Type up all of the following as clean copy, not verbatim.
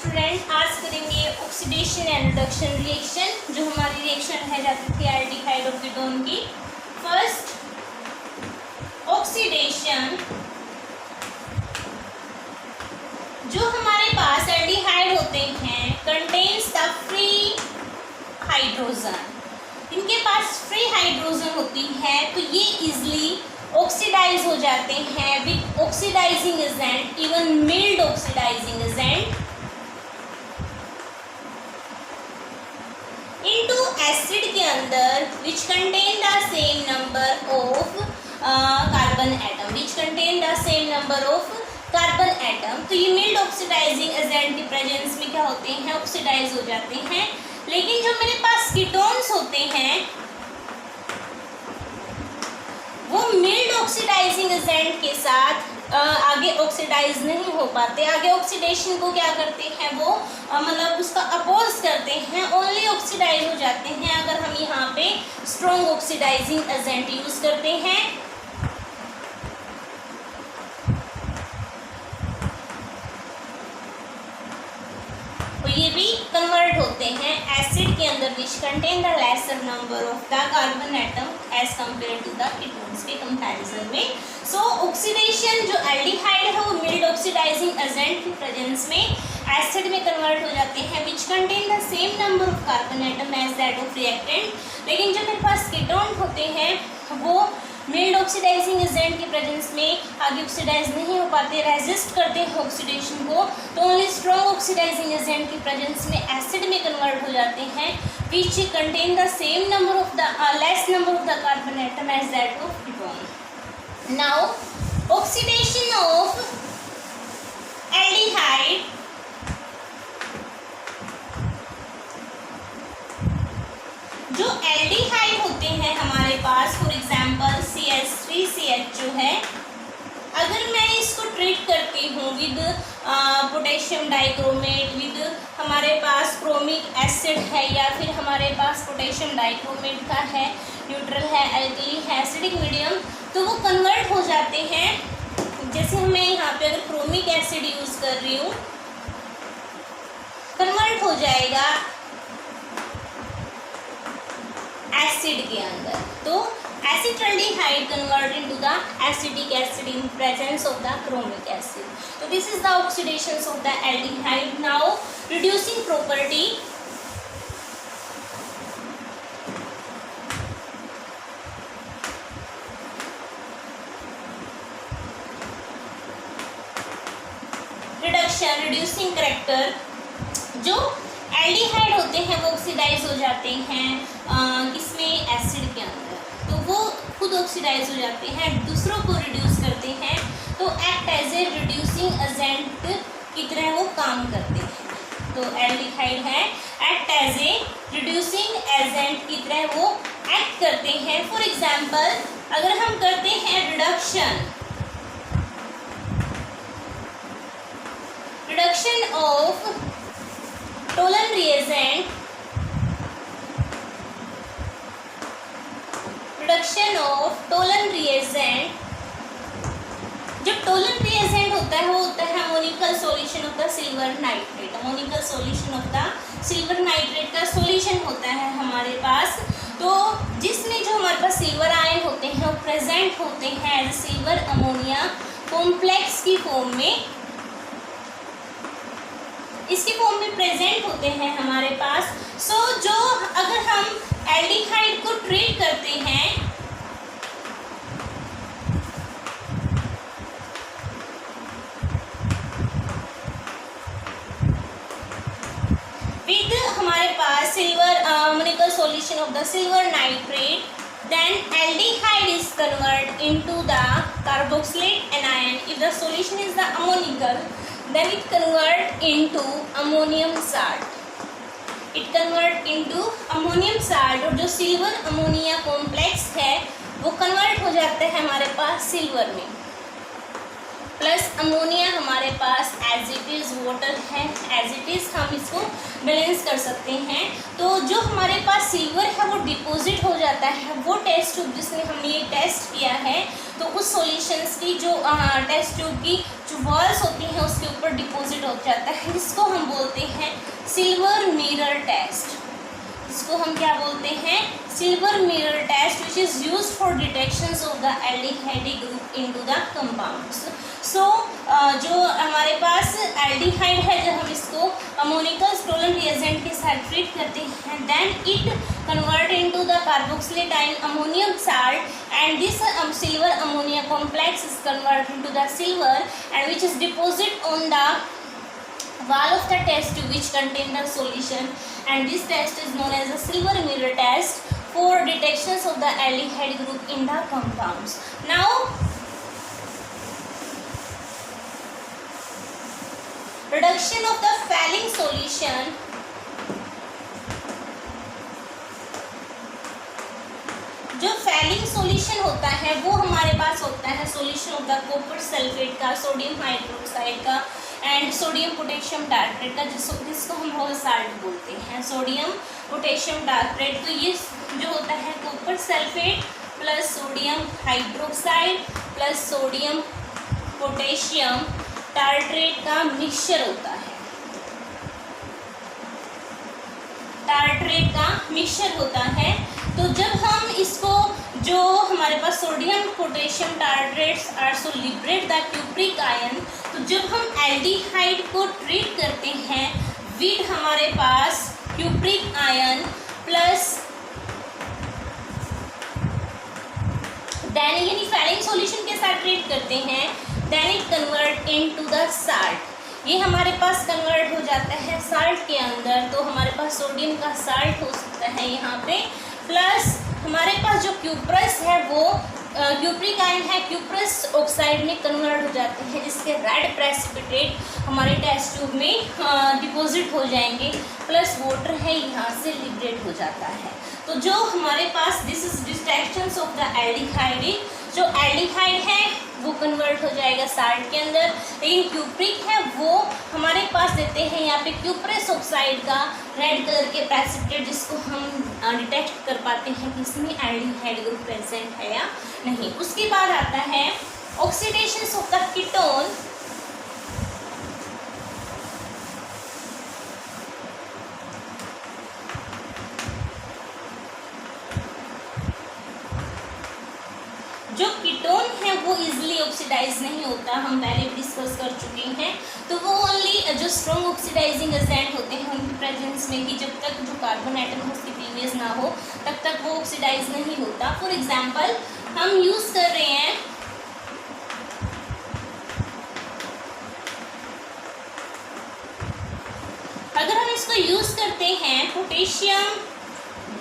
Student, आज करेंगे oxidation and reduction reaction. जो हमारी रिएक्शन है जाती थी एल्डिहाइड ऑफ कीटोन की। फर्स्ट ऑक्सीडेशन, जो हमारे पास एल्डिहाइड होते हैं कंटेन्स द फ्री हाइड्रोजन। इनके पास फ्री हाइड्रोजन होती है तो ये इजिली ऑक्सीडाइज हो जाते हैं with oxidising agent, even mild oxidising agent, into acid के अंदर which contain the same number of carbon atom, which contain the same number of carbon atom. तो ये मिल्ड ऑक्सीडाइजिंग एजेंट की प्रेजेंस में क्या होते हैं, ऑक्सीडाइज हो जाते हैं। लेकिन जो मेरे पास कीटोन्स होते हैं वो मिल्ड ऑक्सीडाइजिंग एजेंट के साथ आगे ऑक्सीडाइज नहीं हो पाते। आगे ऑक्सीडेशन को क्या करते हैं वो मतलब उसका अपोज करते हैं, ओनली ऑक्सीडाइज हो जाते हैं अगर हम यहाँ पे स्ट्रॉन्ग ऑक्सीडाइजिंग एजेंट यूज करते हैं। तो ये भी कन्वर्ट होते हैं एसिड के अंदर which contain the lesser number of the carbon atom as compare to the ketones के कंपैरिजन में। सो ऑक्सीडेशन जो एल्डिहाइड है वो मिल्ड ऑक्सीडाइजिंग एजेंट की प्रेजेंस में एसिड में कन्वर्ट हो जाते हैं which contain the same number of carbon atom as that of reactant. लेकिन जो मेरे पास कीटोन होते हैं वो मिल्ड ऑक्सीडाइजिंग एजेंट की प्रेजेंस में आगे ऑक्सीडाइज नहीं हो पाते, रेजिस्ट करते हैं ऑक्सीडेशन को। तो ओनली स्ट्रॉन्ग ऑक्सीडाइजिंग एजेंट की प्रेजेंस में एसिड में कन्वर्ट हो जाते हैं which contain the same number of the less number of the carbon atom as that of ketone. Now oxidation of aldehyde, जो एल्डिहाइड होते हैं हमारे पास, फॉर एग्जांपल CH3CH जो है, अगर मैं इसको ट्रीट करती हूँ विद पोटेशियम डाइक्रोमेट, विद हमारे पास क्रोमिक एसिड है या फिर हमारे पास पोटेशियम डाइक्रोमेट का है, न्यूट्रल है, एल्कली है, एसिडिक मीडियम, तो वो कन्वर्ट हो जाते हैं। जैसे मैं यहाँ पे अगर क्रोमिक एसिड यूज कर रही हूँ, कन्वर्ट हो जाएगा एसिड के अंदर। तो acetaldehyde convert into the acetic acid in presence of the chromic acid. तो this is the oxidation of the aldehyde. Now reducing property, reduction, reducing character, जो एल्डिहाइड होते हैं वो ऑक्सीडाइज हो जाते हैं किसमें, एसिड के अंदर। तो वो खुद ऑक्सीडाइज हो जाते हैं, दूसरों को रिड्यूस करते हैं, तो act as a reducing agent की तरह वो काम करते हैं। तो एल्डिहाइड है act as a reducing agent की तरह वो एक्ट करते हैं। फॉर एग्जाम्पल अगर हम करते हैं reduction of Tollens reagent, reduction of Tollens reagent, जब टोलन रिएजेंट होता है वो होता है ammoniacal solution of the silver nitrate. Ammoniacal solution of the silver nitrate का सॉल्यूशन होता है हमारे पास, तो जिसमें जो हमारे पास सिल्वर आयन होते हैं वो प्रेजेंट होते हैं एज सिल्वर अमोनिया कॉम्प्लेक्स की फॉर्म में, इसके फॉर्म में प्रेजेंट होते हैं हमारे पास। सो जो अगर हम एल्डिहाइड को ट्रीट करते हैं विद हमारे पास silver ammoniacal solution of the silver nitrate, then aldehyde is converted into the carboxylate anion. If the solution is the ammonical, then it convert into ammonium salt. It convert into ammonium salt, और जो silver ammonia complex है वो convert हो जाता है हमारे पास silver में, प्लस अमोनिया हमारे पास एज इट इज़ वाटर है, एज इट इज़ हम इसको बैलेंस कर सकते हैं। तो जो हमारे पास सिल्वर है वो डिपॉजिट हो जाता है, वो टेस्ट ट्यूब जिसमें हमने ये टेस्ट किया है, तो उस सॉल्यूशंस की जो टेस्ट ट्यूब की जो वॉल्स होती हैं उसके ऊपर डिपॉजिट हो जाता है, जिसको हम बोलते हैं सिल्वर मिरर टेस्ट। इसको हम क्या बोलते हैं? Silver mirror test, which is used for detections of the aldehyde group into the compounds. So जो हमारे पास एल्डिहाइड है, जब हम इसको अमोनिकल स्टोलन रिएजेंट के साथ ट्रीट करते हैं, then it convert into the carboxylate ion ammonium salt, and this silver ammonia complex is convert into the silver and which is deposit on the wall of the test tube which contain the solution, and this test is known as a silver mirror test for detections of the aldehyde group in the compounds. Now reduction of the Fehling solution, जो Fehling solution होता है वो हमारे पास होता है solution of the copper sulphate का, sodium hydroxide का and sodium potassium tartrate का, जिसको हम रोल साल्ट बोलते हैं, सोडियम पोटेशियम टार्ट्रेट। तो ये जो होता है copper sulphate plus sodium hydroxide plus sodium potassium tartrate का मिक्सचर होता है, टार्ट्रेट का मिक्सचर होता है। तो जब हम इसको, जो हमारे पास sodium potassium tartrates also liberate the cupric ion, तो जब हम एल्डिहाइड को ट्रीट करते हैं विद हमारे पास क्यूप्रिक आयन प्लस देन यानी Fehling सॉल्यूशन के साथ ट्रीट करते हैं, then it convert into the salt. ये हमारे पास कन्वर्ट हो जाता है साल्ट के अंदर, तो हमारे पास सोडियम का साल्ट हो सकता है यहाँ पे, प्लस हमारे पास जो क्यूप्रस है वो क्यूप्रिक आयन है, क्यूप्रस ऑक्साइड में कन्वर्ट हो जाते हैं, जिसके रेड प्रेसिपिटेट हमारे टेस्ट ट्यूब में डिपॉजिट हो जाएंगे, प्लस वाटर है यहाँ से लिबरेट हो जाता है। तो जो हमारे पास this is distractions of the aldehyde, जो एल्डिहाइड है वो कन्वर्ट हो जाएगा साल्ट के अंदर, लेकिन क्यूप्रिक है वो हमारे पास देते हैं यहाँ पे क्यूप्रस ऑक्साइड का रेड कलर के प्रेसिपिटेट, जिसको हम डिटेक्ट कर पाते हैं कि इसमें एल्डिहाइड ग्रुप प्रेजेंट है या नहीं। उसके बाद आता है ऑक्सीडेशन ऑफ द कीटोन। जो कीटोन है वो इजीली ऑक्सीडाइज नहीं होता, हम पहले भी डिस्कस कर चुके हैं। तो वो ओनली जो स्ट्रॉन्ग ऑक्सीडाइजिंग एजेंट होते हैं उनकी प्रेजेंस में ही, जब तक जो कार्बन एटम है उसकी क्लीवेज ना हो तब तक वो ऑक्सीडाइज नहीं होता। फॉर एग्जांपल हम यूज़ कर रहे हैं अगर हम इसको यूज़ करते हैं पोटेशियम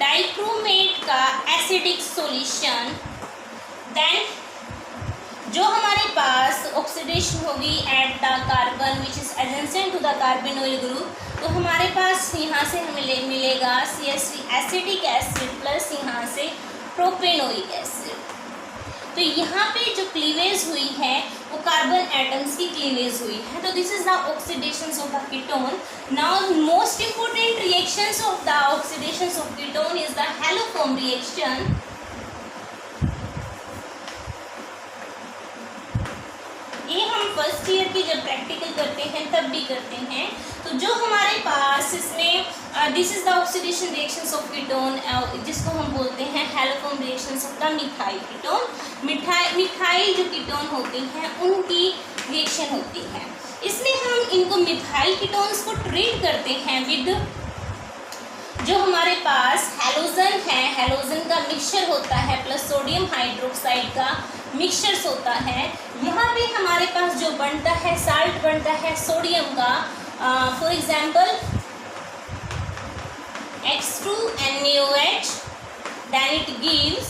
डाइक्रोमेट का एसिडिक सॉल्यूशन, देन जो हमारे पास ऑक्सीडेशन होगी at the carbon which is adjacent to the carbonyl group, तो हमारे पास यहाँ से हमें मिलेगा CH3 एसिडिक एसिड प्लस यहाँ से प्रोपेनोइक एसिड। तो यहाँ पे जो क्लीवेज हुई है वो कार्बन एटम्स की क्लीवेज हुई है। तो this is the oxidation of the ketone. Now most important reactions of the oxidation of ketone is the haloform reaction. ये हम फर्स्ट ईयर की जब प्रैक्टिकल करते हैं तब भी करते हैं। तो जो हमारे पास इसमें this is the oxidation reactions of ketone, जिसको हम बोलते हैं haloform reactions of the methyl ketone. Methyl जो कीटोन होती हैं उनकी रिएक्शन होती है। इसमें हम इनको मिथाइल कीटोन्स को ट्रीट करते हैं विद जो हमारे पास हैलोजन है, हैलोजन का मिक्सचर होता है प्लस सोडियम हाइड्रोक्साइड का मिक्सचर्स होता है। यहाँ पे हमारे पास जो बनता है साल्ट बनता है सोडियम का, for example X2NaOH, then it gives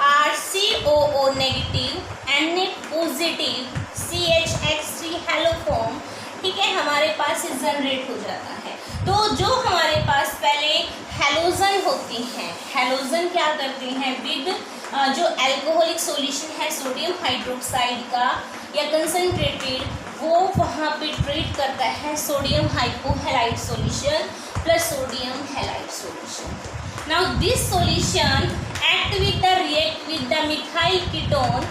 RCOO negative, Na positive, CHX3 haloform, ठीक है, हमारे पास ये जनरेट हो जाता है। तो जो हमारे पास पहले हैलोजन होती हैं, हैलोजन क्या करते हैं विद जो अल्कोहलिक सॉल्यूशन है सोडियम हाइड्रोक्साइड का या कंसनट्रेटेड, वो वहाँ पे ट्रीट करता है sodium hypohalide solution plus sodium halide solution. Now this solution act with the react with the methyl ketone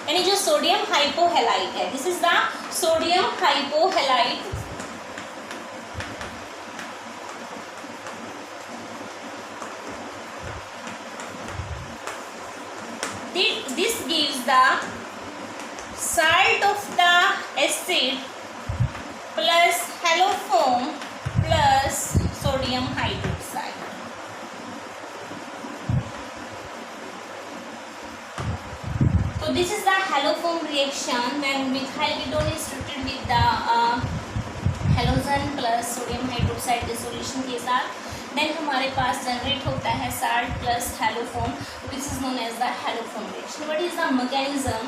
यानी जो सोडियम हाइपोहैलाइड है, this is the sodium hypohalide. This gives the salt of the acid plus halofoam plus sodium hydroxide. So this is the halofoam reaction when methyl ketone is treated with the halogen plus sodium hydroxide के solution के साथ, then हमारे पास generate होता है salt plus haloform, this is known as the haloform reaction. What is the mechanism?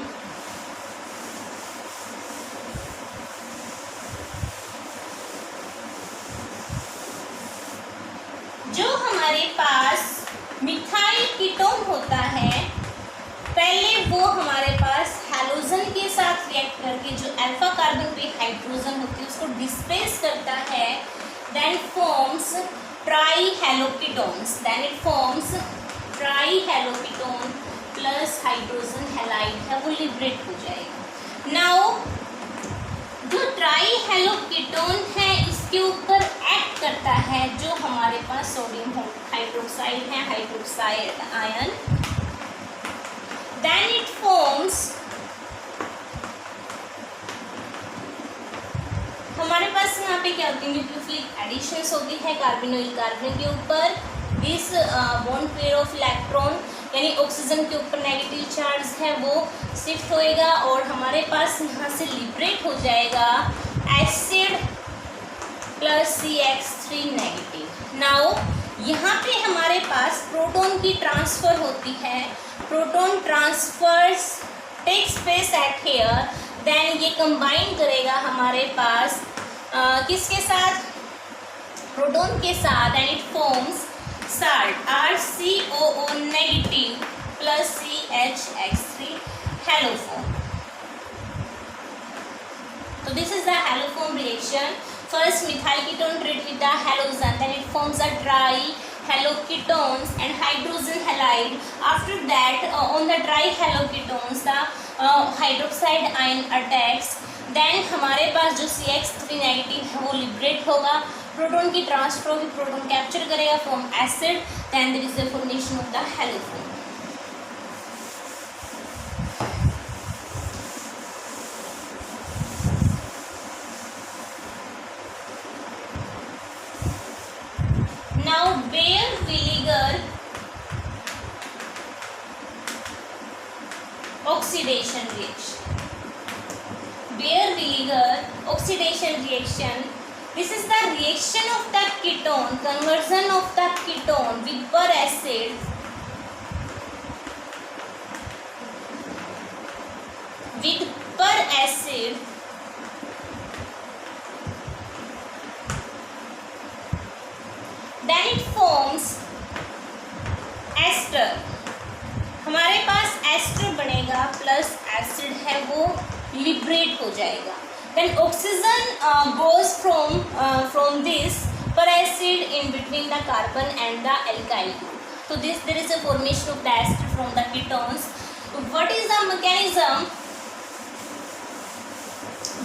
जो हमारे पास methyl ketone होता है, पहले वो हमारे पास हैलोजन के साथ रिएक्ट करके जो अल्फा कार्बन पे हाइड्रोजन होती है उसको डिस्प्लेस करता है, then forms trihaloketones, then it forms trihaloketone plus hydrogen halide है वो लिबरेट हो जाएगा। नाउ जो ट्राईहैलोकीटोन है इसके ऊपर एक्ट करता है जो हमारे पास सोडियम हाइड्रोक्साइड है, hydroxide ion, then it forms, हमारे पास यहाँ पे क्या होती है, न्यूक्लियोफिलिक एडिशंस होती है कार्बोनिल कार्बन के ऊपर, this bond pair of electron यानी ऑक्सीजन के ऊपर नेगेटिव चार्ज है वो शिफ्ट होएगा और हमारे पास यहाँ से लिबरेट हो जाएगा acid plus CH3 negative. Now यहाँ पे हमारे पास प्रोटॉन की ट्रांसफर होती है, proton transfers takes place at here, then ये कंबाइन करेगा हमारे पास किसके साथ, प्रोटॉन के साथ, and it forms salt RCOO negative plus CHX3 haloform. So this is the halofoam reaction. First methyl ketone treat with the halogen, then it forms a trihalooketones and hydrogen halide. After that on the trihalooketones the hydroxide ion attacks, then हमारे पास जो CH3 negative है वो liberate होगा, proton की transfer होगी, proton capture करेगा from acid, then there is the formation of the haloform. Now Baeyer vinegar oxidation reaction. Baeyer vinegar oxidation reaction. This is the reaction of the ketone, conversion of the ketone with per acid then it forms ester। हमारे पास ester बनेगा plus acid है वो liberate हो जाएगा, then oxygen goes from this per acid in between the carbon and the alkyl group, so this there is a formation of the ester from the ketones। what is the mechanism?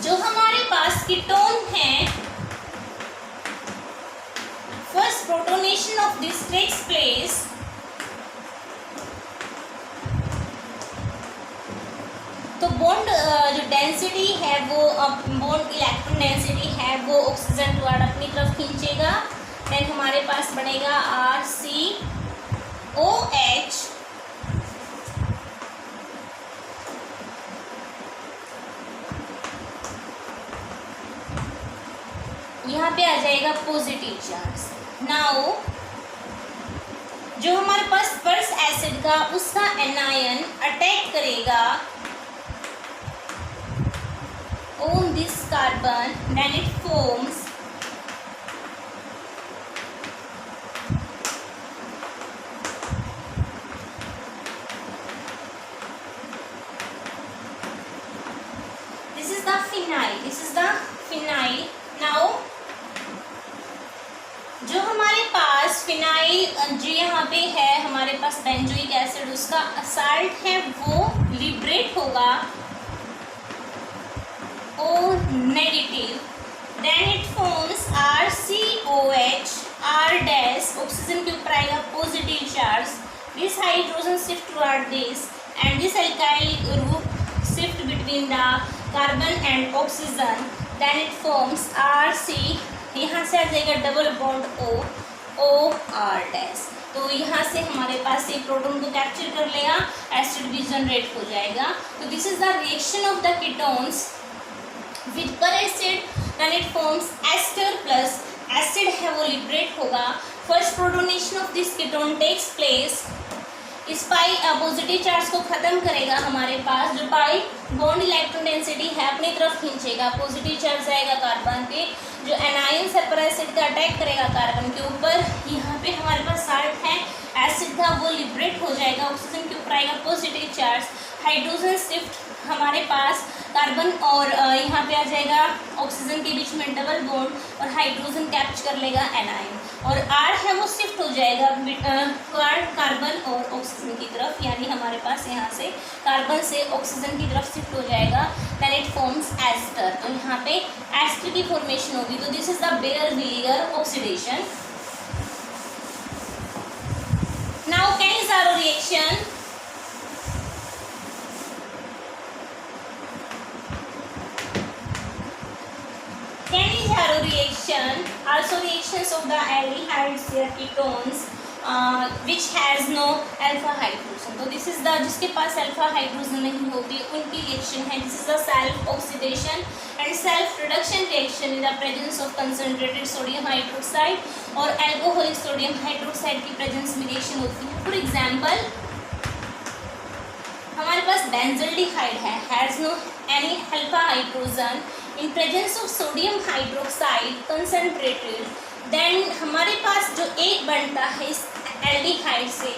जो हमारे पास ketone है, first protonation of this takes place, तो bond जो density है वो bond electron density है वो oxygen toward अपनी तरफ खींचेगा, देन हमारे पास बनेगा RCOH यहाँ पे आ जाएगा पॉजिटिव चार्ज। नाउ जो हमारे पास फर्स्ट एसिड का उसका एनायन अटैक करेगा on this carbon, then it forms this is the phenyl। now जो हमारे पास फिनाइल जो यहाँ पे है हमारे पास बेंजोइक एसिड उसका साल्ट है वो विब्रेट होगा O negative, then it forms RCOH, R dash, oxygen के ऊपर आएगा positive charge, this hydrogen shift toward this and this alkyl group shift between the carbon and oxygen, then it forms RC, यहाँ से आ जाएगा double bond OR dash. तो यहाँ से हमारे पास एक प्रोटॉन को कैप्चर कर लेगा, एसिड भी जनरेट हो जाएगा। तो this is the reaction of the ketones with per acid, then it forms ester plus, acid है वो लिबरेट होगा। First protonation of this ketone takes place, इस पाई पॉजिटिव चार्ज को खत्म करेगा, हमारे पास जो पाई बॉन्ड इलेक्ट्रॉन डेंसिटी है अपनी तरफ खींचेगा, पॉजिटिव चार्ज जाएगा कार्बन पे, जो एनायन सल्फर एसिड का अटैक करेगा कार्बन के ऊपर, यहाँ पे हमारे पास साल्ट है, एसिड था वो लिबरेट हो जाएगा, ऑक्सीजन के ऊपर आएगा पॉजिटिव चार्ज, हाइड्रोजन शिफ्ट हमारे पास कार्बन और यहाँ पे आ जाएगा ऑक्सीजन के बीच में डबल बॉन्ड और हाइड्रोजन कैप्चर कर लेगा एनायन, और R है वो शिफ्ट हो जाएगा कार्बन और ऑक्सीजन की तरफ, यानी हमारे पास यहाँ से कार्बन से ऑक्सीजन की तरफ शिफ्ट हो जाएगा, देन इट फॉर्म्स एस्टर। तो यहाँ पे एस्टर की फॉर्मेशन होगी। तो this is the Baeyer Villiger oxidation. Now Cannizzaro reaction, Cannizzaro reaction, also reactions of the aldehydes, their ketones, which has no alpha hydrogen. तो this is the जिसके पास alpha hydrogen नहीं होती उनकी reaction है। This is the self oxidation and self reduction reaction in the presence of concentrated sodium hydroxide और alcoholic sodium hydroxide की presence में reaction होती है। For example, हमारे पास बेंजल्डिहाइड है, has no any alpha hydrogen, in presence of sodium hydroxide concentrated, then हमारे पास जो एक बनता है इस एल्डिहाइड से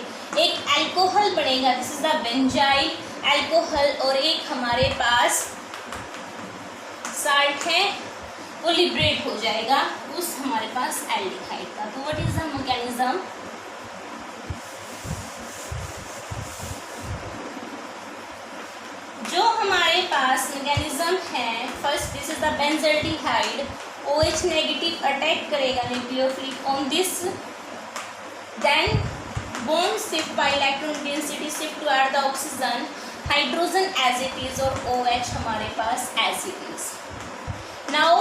एक अल्कोहल बनेगा, this is the benzyl alcohol, और एक हमारे पास साल्ट है वो लिबरेट हो जाएगा उस हमारे पास एल्डिहाइड का। तो व्हाट इज द मैकेनिज्म? जो हमारे पास मैकेनिज्म है, first this is the benzaldehyde, OH negative attack करेगा nucleophilic on this, then bond shift by electron density shift toward the oxygen, hydrogen as it is और OH हमारे पास as it is. Now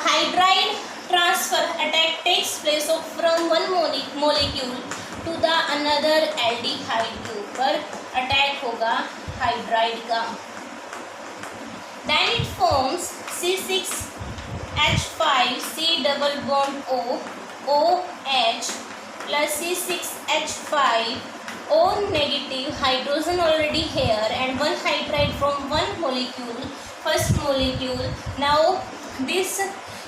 hydride transfer attack takes place of from one molecule to the another aldehyde के ऊपर attack होगा hydride का, then it forms C6H5 C double bond O OH plus C6H5 O negative, hydrogen already here and one hydride from one molecule, first molecule. Now this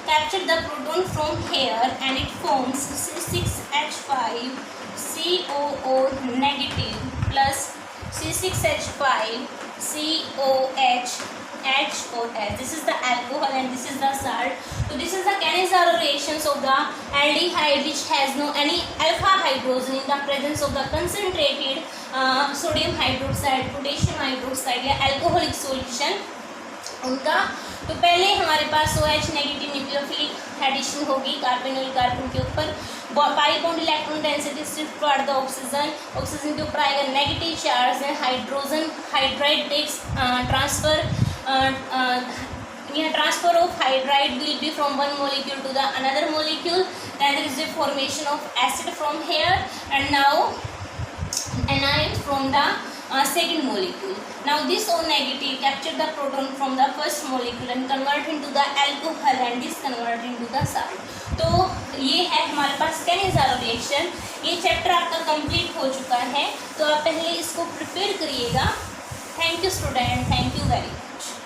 capture the proton from here and it forms C6H5 COO negative plus C6H5 COH H or H. This is the alcohol and this is the salt. So this is the Cannizzaro reactions of the aldehyde which has no any alpha hydrogen in the presence of the concentrated sodium hydroxide, potassium hydroxide या alcoholic solution उनका। तो पहले हमारे पास OH negative nucleophilic addition होगी carbonyl carbon के ऊपर, pi bond electron density shift toward the oxygen, oxygen के ऊपर आएगा negative charge and hydrogen hydride text transfer, transfer of hydride will be from one molecule to the another molecule, then there is a formation of acid from here and now anion from the second molecule. Now this O negative capture the proton from the first molecule and convert into the alcohol and this convert into the salt. तो ये है हमारे पास Cannizzaro reaction. ये chapter आपका complete हो चुका है, तो आप पहले इसको प्रिपेयर करिएगा। Thank you student, thank you very much.